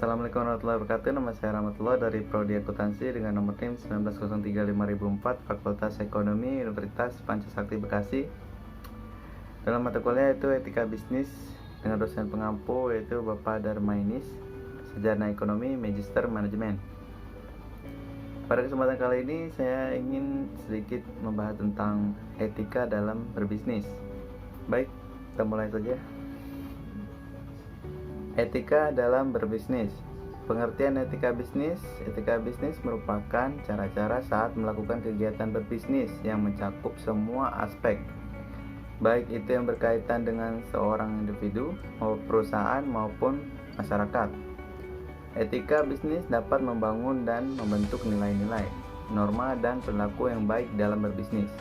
Assalamualaikum warahmatullahi wabarakatuh. Nama saya Rahmatullah dari Prodi Akuntansi dengan nomor NIM 19035004 Fakultas Ekonomi Universitas Pancasakti Bekasi. Dalam mata kuliah itu Etika Bisnis dengan dosen pengampu yaitu Bapak Darmainis, Sarjana Ekonomi Magister Manajemen. Pada kesempatan kali ini saya ingin sedikit membahas tentang etika dalam berbisnis. Baik, kita mulai saja. Etika dalam berbisnis. Pengertian etika bisnis. Etika bisnis merupakan cara-cara saat melakukan kegiatan berbisnis yang mencakup semua aspek, baik itu yang berkaitan dengan seorang individu, perusahaan maupun masyarakat. Etika bisnis dapat membangun dan membentuk nilai-nilai, norma dan perilaku yang baik dalam berbisnis.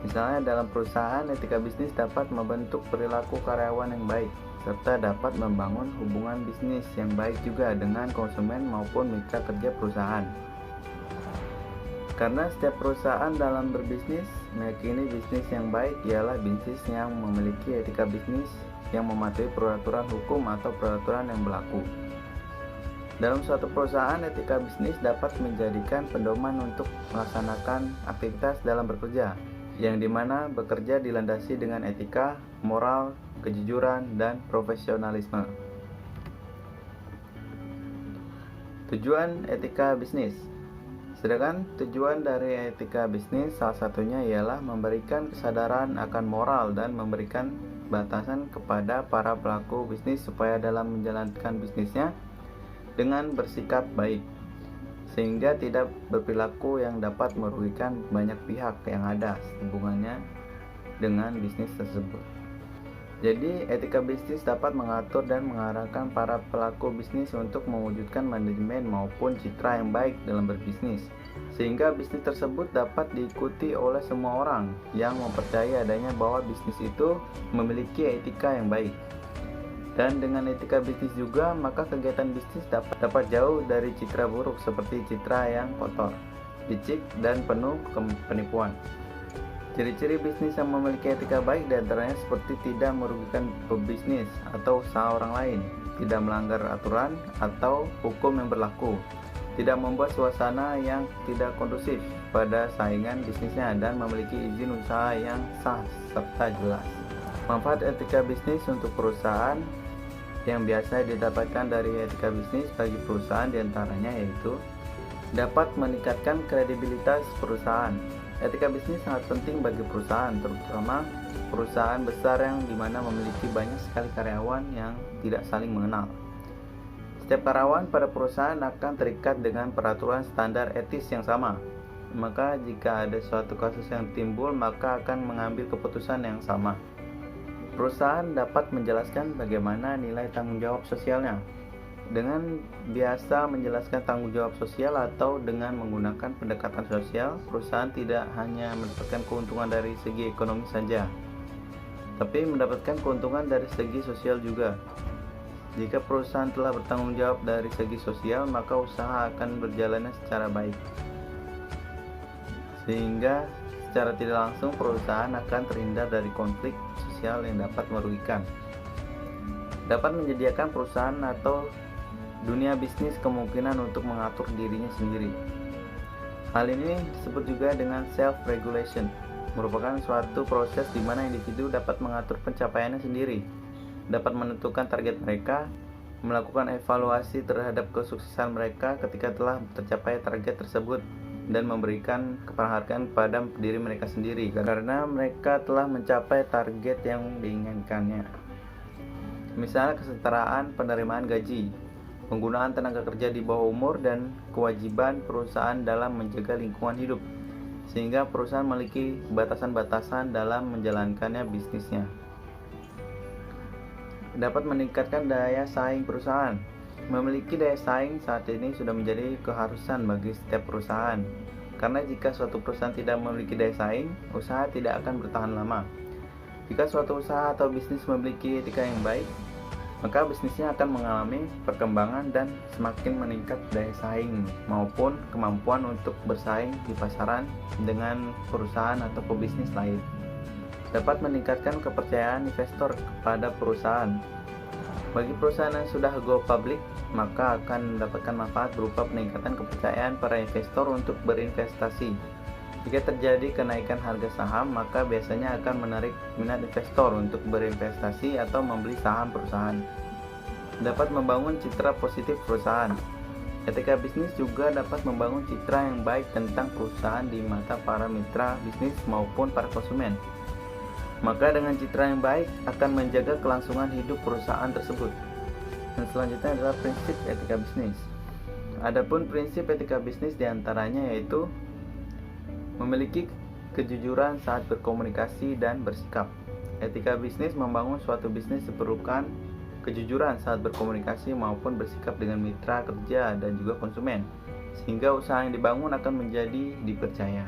Misalnya dalam perusahaan, etika bisnis dapat membentuk perilaku karyawan yang baik, serta dapat membangun hubungan bisnis yang baik juga dengan konsumen maupun mitra kerja perusahaan. Karena setiap perusahaan dalam berbisnis meyakini bisnis yang baik ialah bisnis yang memiliki etika bisnis yang mematuhi peraturan hukum atau peraturan yang berlaku. Dalam suatu perusahaan, etika bisnis dapat menjadikan pedoman untuk melaksanakan aktivitas dalam bekerja, yang dimana bekerja dilandasi dengan etika, moral, kejujuran, dan profesionalisme. Tujuan etika bisnis. Sedangkan tujuan dari etika bisnis salah satunya ialah memberikan kesadaran akan moral dan memberikan batasan kepada para pelaku bisnis supaya dalam menjalankan bisnisnya dengan bersikap baik, sehingga tidak berperilaku yang dapat merugikan banyak pihak yang ada hubungannya dengan bisnis tersebut. Jadi, etika bisnis dapat mengatur dan mengarahkan para pelaku bisnis untuk mewujudkan manajemen maupun citra yang baik dalam berbisnis, sehingga bisnis tersebut dapat diikuti oleh semua orang yang mempercayai adanya bahwa bisnis itu memiliki etika yang baik. Dan dengan etika bisnis juga, maka kegiatan bisnis dapat jauh dari citra buruk seperti citra yang kotor, licik, dan penuh penipuan. Ciri-ciri bisnis yang memiliki etika baik diantaranya seperti tidak merugikan pebisnis atau usaha orang lain, tidak melanggar aturan atau hukum yang berlaku, tidak membuat suasana yang tidak kondusif pada saingan bisnisnya, dan memiliki izin usaha yang sah serta jelas. Manfaat etika bisnis untuk perusahaan yang biasa didapatkan dari etika bisnis bagi perusahaan diantaranya yaitu dapat meningkatkan kredibilitas perusahaan. Etika bisnis sangat penting bagi perusahaan, terutama perusahaan besar yang dimana memiliki banyak sekali karyawan yang tidak saling mengenal. Setiap karyawan pada perusahaan akan terikat dengan peraturan standar etis yang sama. Maka jika ada suatu kasus yang timbul, maka akan mengambil keputusan yang sama. Perusahaan dapat menjelaskan bagaimana nilai tanggung jawab sosialnya. Dengan biasa menjelaskan tanggung jawab sosial atau dengan menggunakan pendekatan sosial, perusahaan tidak hanya mendapatkan keuntungan dari segi ekonomi saja, tapi mendapatkan keuntungan dari segi sosial juga. Jika perusahaan telah bertanggung jawab dari segi sosial, maka usaha akan berjalannya secara baik, sehingga secara tidak langsung perusahaan akan terhindar dari konflik sosial yang dapat merugikan. Dapat menyediakan perusahaan atau dunia bisnis kemungkinan untuk mengatur dirinya sendiri. Hal ini disebut juga dengan self-regulation, merupakan suatu proses di mana individu dapat mengatur pencapaiannya sendiri, dapat menentukan target mereka, melakukan evaluasi terhadap kesuksesan mereka ketika telah tercapai target tersebut, dan memberikan penghargaan pada diri mereka sendiri karena mereka telah mencapai target yang diinginkannya. Misalnya kesetaraan penerimaan gaji, penggunaan tenaga kerja di bawah umur, dan kewajiban perusahaan dalam menjaga lingkungan hidup, sehingga perusahaan memiliki batasan-batasan dalam menjalankannya bisnisnya. Dapat meningkatkan daya saing perusahaan. Memiliki daya saing saat ini sudah menjadi keharusan bagi setiap perusahaan, karena jika suatu perusahaan tidak memiliki daya saing, usaha tidak akan bertahan lama. Jika suatu usaha atau bisnis memiliki etika yang baik, maka bisnisnya akan mengalami perkembangan dan semakin meningkat daya saing maupun kemampuan untuk bersaing di pasaran dengan perusahaan atau pebisnis lain. Dapat meningkatkan kepercayaan investor kepada perusahaan. Bagi perusahaan yang sudah go public, maka akan mendapatkan manfaat berupa peningkatan kepercayaan para investor untuk berinvestasi. Jika terjadi kenaikan harga saham, maka biasanya akan menarik minat investor untuk berinvestasi atau membeli saham perusahaan. Dapat membangun citra positif perusahaan. Etika bisnis juga dapat membangun citra yang baik tentang perusahaan di mata para mitra bisnis maupun para konsumen. Maka dengan citra yang baik akan menjaga kelangsungan hidup perusahaan tersebut. Dan selanjutnya adalah prinsip etika bisnis. Adapun prinsip etika bisnis diantaranya yaitu memiliki kejujuran saat berkomunikasi dan bersikap. Etika bisnis membangun suatu bisnis diperlukan kejujuran saat berkomunikasi maupun bersikap dengan mitra kerja dan juga konsumen, sehingga usaha yang dibangun akan menjadi dipercaya.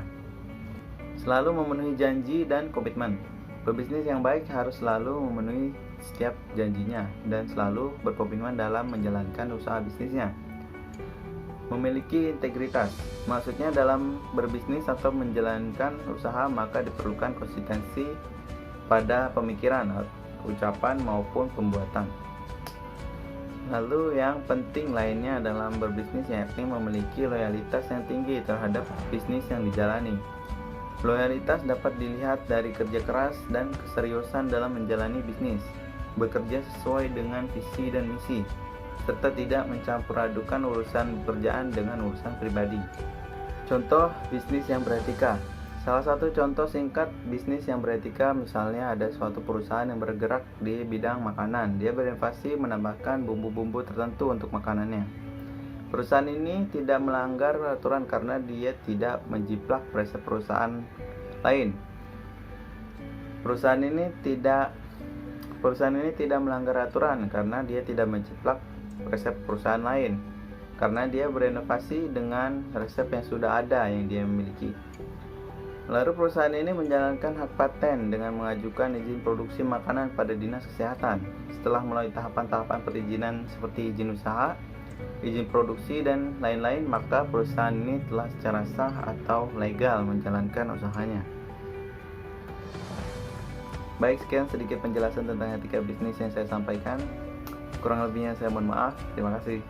Selalu memenuhi janji dan komitmen. Pebisnis yang baik harus selalu memenuhi setiap janjinya dan selalu berkomitmen dalam menjalankan usaha bisnisnya. Memiliki integritas, maksudnya dalam berbisnis atau menjalankan usaha maka diperlukan konsistensi pada pemikiran, ucapan maupun pembuatan. Lalu yang penting lainnya dalam berbisnis yakni memiliki loyalitas yang tinggi terhadap bisnis yang dijalani. Loyalitas dapat dilihat dari kerja keras dan keseriusan dalam menjalani bisnis, bekerja sesuai dengan visi dan misi, serta tidak mencampur adukan urusan pekerjaan dengan urusan pribadi. Contoh bisnis yang beretika. Salah satu contoh singkat bisnis yang beretika misalnya ada suatu perusahaan yang bergerak di bidang makanan. Dia berinovasi menambahkan bumbu-bumbu tertentu untuk makanannya. Perusahaan ini tidak melanggar aturan karena dia tidak menjiplak resep perusahaan lain. Perusahaan ini tidak melanggar aturan karena dia tidak menjiplak resep perusahaan lain. Karena dia berinovasi dengan resep yang sudah ada yang dia miliki. Lalu perusahaan ini menjalankan hak paten dengan mengajukan izin produksi makanan pada Dinas Kesehatan. Setelah melalui tahapan-tahapan perizinan seperti izin usaha, izin produksi, dan lain-lain, maka perusahaan ini telah secara sah atau legal menjalankan usahanya. Baik, sekian sedikit penjelasan tentang etika bisnis yang saya sampaikan. Kurang lebihnya saya mohon maaf. Terima kasih.